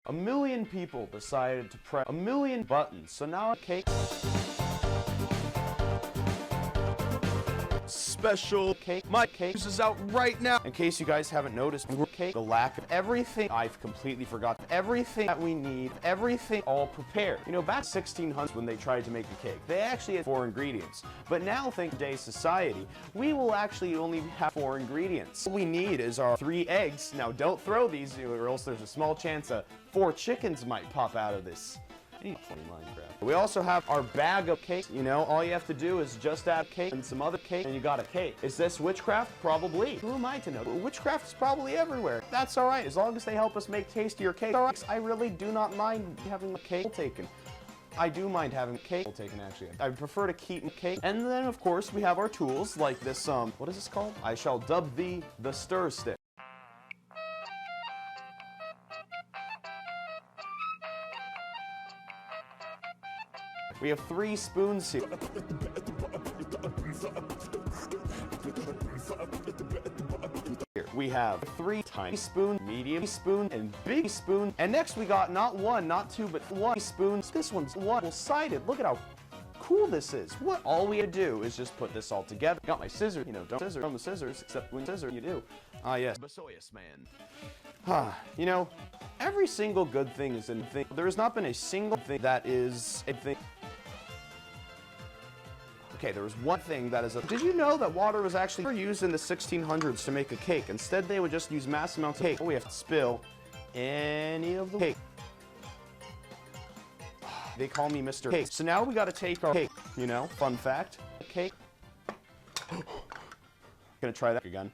A million people decided to press a million buttons, so now a cake. Special cake. My cake is out right now. In case you guys haven't noticed, cake, the lack of everything. I've completely forgot everything that we need, everything all prepared. You know, back 1600s when they tried to make a cake, they actually had 4 ingredients. But now, thank today's society, we will actually only have 4 ingredients. What we need is our 3 eggs. Now, don't throw these, or else there's a small chance that 4 chickens might pop out of this. Minecraft. We also have our bag of cake. You know, all you have to do is just add cake and some other cake and you got a cake. Is this witchcraft? Probably. Who am I to know? Witchcraft is probably everywhere. That's alright, as long as they help us make tastier cake. Alright, I really do not mind having the cake taken. I do mind having cake taken, actually. I prefer to keep cake. And then, of course, we have our tools, like this, what is this called? I shall dub thee the stir stick. We have 3 spoons here. We have 3 tiny spoons, medium spoon, and big spoon. And next we got not 1, not 2, but 1 spoons. This one's double-sided. Look at how cool this is. What all we have to do is just put this all together. Got my scissors. You know, don't scissor from the scissors, except when scissor you do. Ah, yes. Basoyas, man. You know, every single good thing is in thing. There has not been a single thing that is a thing. Okay, there was one thing that is a... Did you know that water was actually used in the 1600s to make a cake? Instead, they would just use mass amounts of cake. We have to spill any of the cake. They call me Mr. Cake. So now we gotta take our cake, you know, fun fact. Cake. Gonna try that again.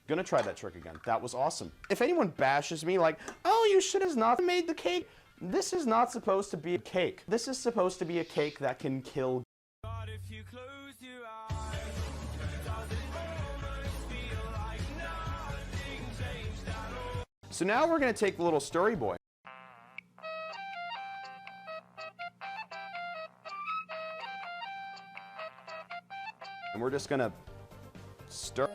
Gonna try that trick again. That was awesome. If anyone bashes me like, oh, you should have not made the cake, this is not supposed to be a cake. This is supposed to be a cake that can kill. But if you close your eyes, does it almost feel like nothing changed at all? So now we're gonna take the little stirry boy. And we're just gonna stir.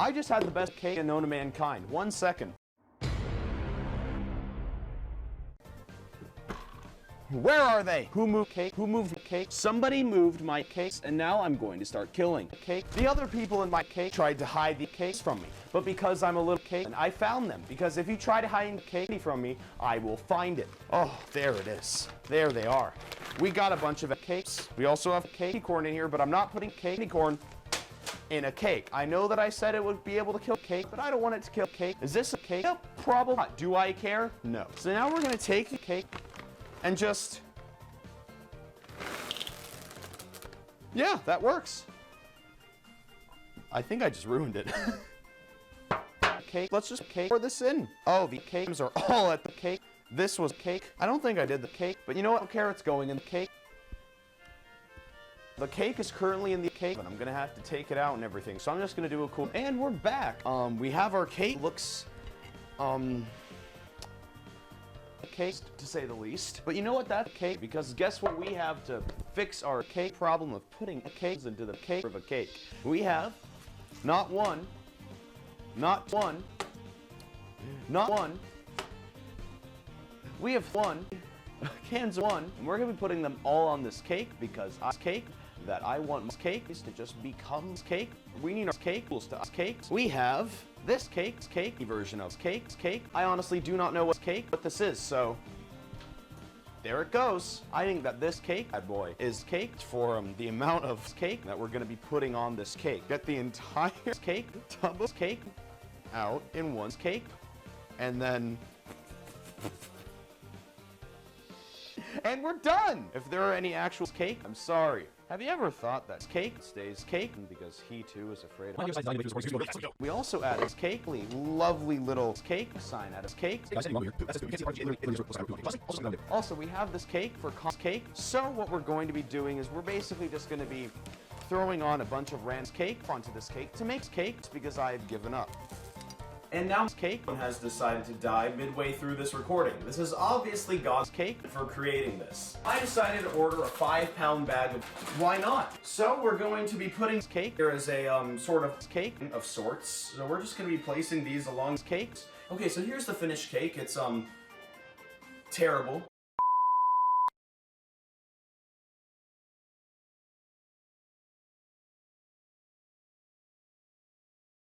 I just had the best cake known to mankind. 1 second. Where are they? Who moved cake? Who moved the cake? Somebody moved my cakes, and now I'm going to start killing the cake. The other people in my cake tried to hide the cakes from me, but because I'm a little cake, and I found them. Because if you try to hide the cake from me, I will find it. Oh, there it is. There they are. We got a bunch of cakes. We also have candy corn in here, but I'm not putting candy corn in a cake. I know that I said it would be able to kill cake, but I don't want it to kill cake. Is this a cake? Yep, probably not. Do I care? No. So now we're gonna take the cake and just... Yeah, that works. I think I just ruined it. Cake. Let's just pour this in. Oh, the cakes are all at the cake. This was cake. I don't think I did the cake, but you know what? I don't care, it's going in the cake. The cake is currently in the cake, but I'm gonna have to take it out and everything. So I'm just gonna do a cool, and we're back. We have our cake. Looks, cake to say the least. But you know what? That's cake, because guess what we have to fix our cake problem of putting cakes into the cake of a cake. We have not one, not one, not one. We have one. Cans of 1, and we're gonna be putting them all on this cake because cake that I want cake is to just become cake. We need our cake to cakes. We have this cake version of cake. I honestly do not know what cake, but this is, so there it goes. I think that this cake, bad boy, is caked for the amount of cake that we're gonna be putting on this cake. Get the entire cake, tub of cake out in one cake, and then and we're done! If there are any actual cake, I'm sorry. Have you ever thought that cake stays cake because he too is afraid of... We also added cake, lovely little cake sign at his cake. Also, we have this cake for cake. So what we're going to be doing is we're basically just going to be throwing on a bunch of random cake onto this cake to make cakes because I've given up. And now cake has decided to die midway through this recording. This is obviously God's cake for creating this. I decided to order a 5-pound bag of, why not? So we're going to be putting cake here as a sort of cake of sorts. So we're just going to be placing these along cakes. Okay, so here's the finished cake. It's terrible.